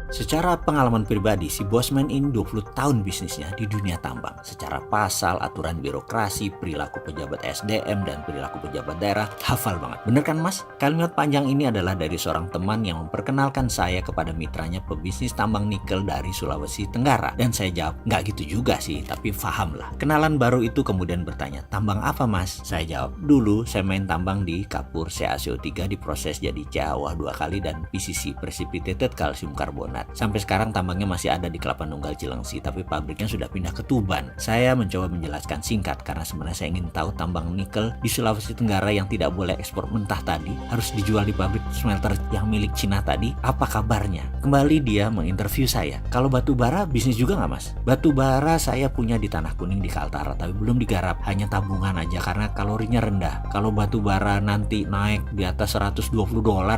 Secara pengalaman pribadi, si Bosman ini 20 tahun bisnisnya di dunia tambang. Secara pasal, aturan birokrasi, perilaku pejabat SDM, dan perilaku pejabat daerah, hafal banget. Bener kan mas? Kalimat panjang ini adalah dari seorang teman yang memperkenalkan saya kepada mitranya pebisnis tambang nikel dari Sulawesi Tenggara. Dan saya jawab, nggak gitu juga sih, tapi paham lah. Kenalan baru itu kemudian bertanya, tambang apa mas? Saya jawab, dulu saya main tambang di kapur CaCO3 diproses jadi CaOH 2 kali dan PCC, Precipitated Calcium Carbonate. Sampai sekarang tambangnya masih ada di Kelapa Nunggal Cilengsi, tapi pabriknya sudah pindah ke Tuban. Saya mencoba menjelaskan singkat karena sebenarnya saya ingin tahu tambang nikel di Sulawesi Tenggara yang tidak boleh ekspor mentah tadi harus dijual di pabrik smelter yang milik Cina tadi, apa kabarnya? Kembali dia menginterview saya. Kalau batu bara bisnis juga nggak mas? Batu bara saya punya di Tanah Kuning di Kaltara, tapi belum digarap, hanya tabungan aja karena kalorinya rendah. Kalau batu bara nanti naik di atas $120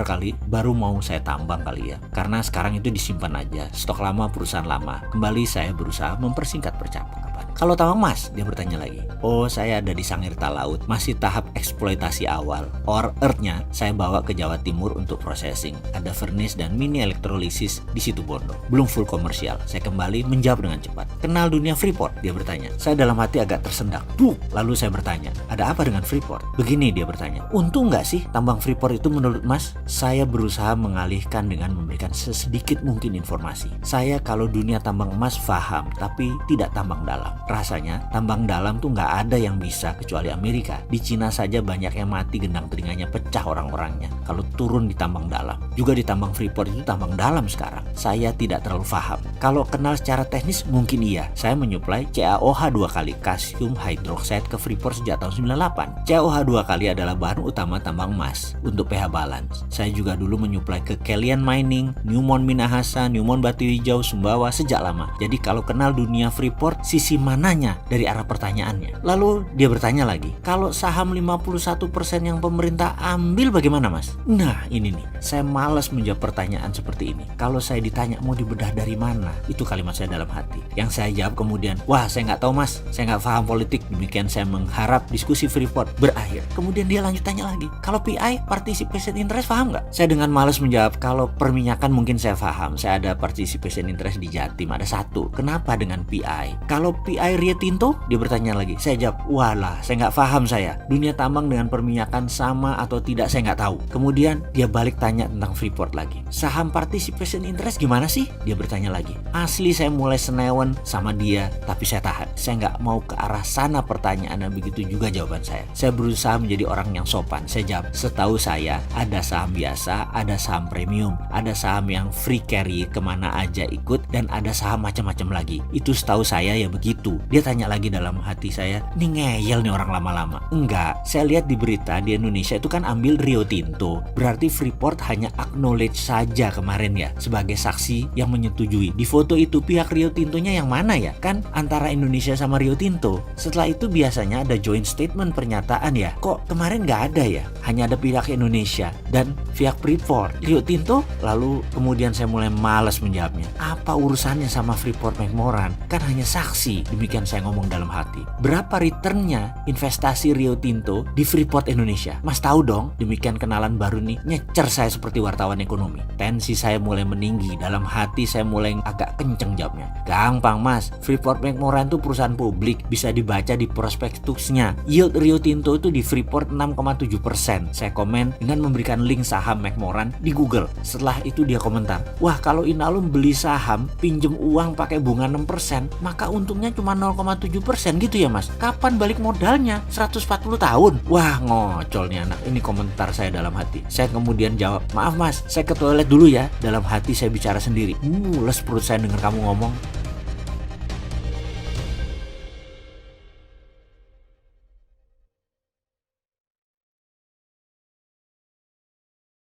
kali, baru mau saya tambang kali ya. Karena sekarang itu disimpan aja, stok lama perusahaan lama. Kembali saya berusaha mempersingkat percakapan. Kalau tambang emas, dia bertanya lagi. Oh, saya ada di Sangirta Laut, masih tahap eksploitasi awal. Ore earth-nya saya bawa ke Jawa Timur untuk processing. Ada furnace dan mini elektrolisis di situ Bondo. Belum full komersial. Saya kembali menjawab dengan cepat. Kenal dunia Freeport? Dia bertanya. Saya dalam hati agak tersendak. Lalu saya bertanya, ada apa dengan Freeport? Begini dia bertanya. Untung nggak sih tambang Freeport itu menurut mas? Saya berusaha mengalihkan dengan memberikan sesedikit mungkin informasi. Saya kalau dunia tambang emas paham, tapi tidak tambang dalam. Rasanya tambang dalam tuh nggak ada yang bisa kecuali Amerika. Di Cina saja banyak yang mati gendang telinganya pecah orang-orangnya kalau turun di tambang dalam. Juga di tambang Freeport itu tambang dalam sekarang. Saya tidak terlalu paham. Kalau kenal secara teknis mungkin iya. Saya menyuplai CaOH 2 kali calcium hydroxide ke Freeport sejak tahun 98. CaOH 2 kali adalah bahan utama tambang emas untuk pH balance. Saya juga dulu menyuplai ke Kelian Mining, Newmont Minahasa, Newmont Batu Hijau, Sumbawa sejak lama. Jadi kalau kenal dunia Freeport, sisi mananya dari arah pertanyaannya. Lalu dia bertanya lagi, kalau saham 51% yang pemerintah ambil bagaimana mas? Nah ini nih, saya malas menjawab pertanyaan seperti ini. Kalau saya ditanya mau dibedah dari mana, itu kalimat saya dalam hati. Yang saya jawab kemudian, wah saya nggak tahu mas, saya nggak paham politik. Demikian saya mengharap diskusi Freeport berakhir. Kemudian dia lanjut tanya lagi, kalau PI, participation interest paham nggak? Saya dengan malas menjawab, kalau perminyakan mungkin saya paham. Saya ada participation interest di Jatim, ada satu. Kenapa dengan PI? Kalau PI Rio Tinto? Dia bertanya lagi. Saya jawab, walah saya nggak paham saya. Dunia tambang dengan perminyakan sama atau tidak saya nggak tahu. Kemudian dia balik tanya tentang Freeport lagi. Saham participation interest gimana sih? Dia bertanya lagi. Asli saya mulai senewan sama dia, tapi saya tahan. Saya nggak mau ke arah sana pertanyaannya, begitu juga jawaban saya. Saya berusaha menjadi orang yang sopan. Saya jawab, setahu saya ada saham biasa, ada saham premium, ada saham yang free carry kemana aja ikut, dan ada saham macam-macam lagi. Itu setahu saya ya begitu. Dia tanya lagi dalam hati saya, ini ngeyel nih orang lama-lama. Enggak, saya lihat di berita di Indonesia itu kan ambil Rio Tinto. Berarti Freeport hanya acknowledge saja kemarin ya, sebagai saksi yang menyetujui. Di foto itu pihak Rio Tintonya yang mana ya? Kan antara Indonesia sama Rio Tinto. Setelah itu biasanya ada joint statement pernyataan ya. Kok kemarin nggak ada ya? Hanya ada pihak Indonesia dan pihak Freeport. Rio Tinto? Lalu kemudian saya mulai malas menjawabnya. Apa urusannya sama Freeport McMoran? Kan hanya saksi. Demikian saya ngomong dalam hati. Berapa returnnya investasi Rio Tinto di Freeport Indonesia? Mas tahu dong. Demikian kenalan baru nih. Nyecer saya seperti wartawan ekonomi. Tensi saya mulai meninggi. Dalam hati saya mulai agak kenceng jawabnya. Gampang mas. Freeport McMoran itu perusahaan publik. Bisa dibaca di prospektusnya. Yield Rio Tinto itu di Freeport 6,7%. Saya komen dengan memberikan link saham McMoran di Google. Setelah itu dia komentar. Wah kalau Inalum beli saham pinjem uang pakai bunga 6%, maka untungnya cuma 0,7% gitu ya mas. Kapan balik modalnya? 140 tahun. Wah ngocol nih anak. Ini komentar saya dalam hati. Saya kemudian jawab, maaf mas, saya ke toilet dulu ya. Dalam hati saya bicara sendiri. Mules perut saya dengar kamu ngomong.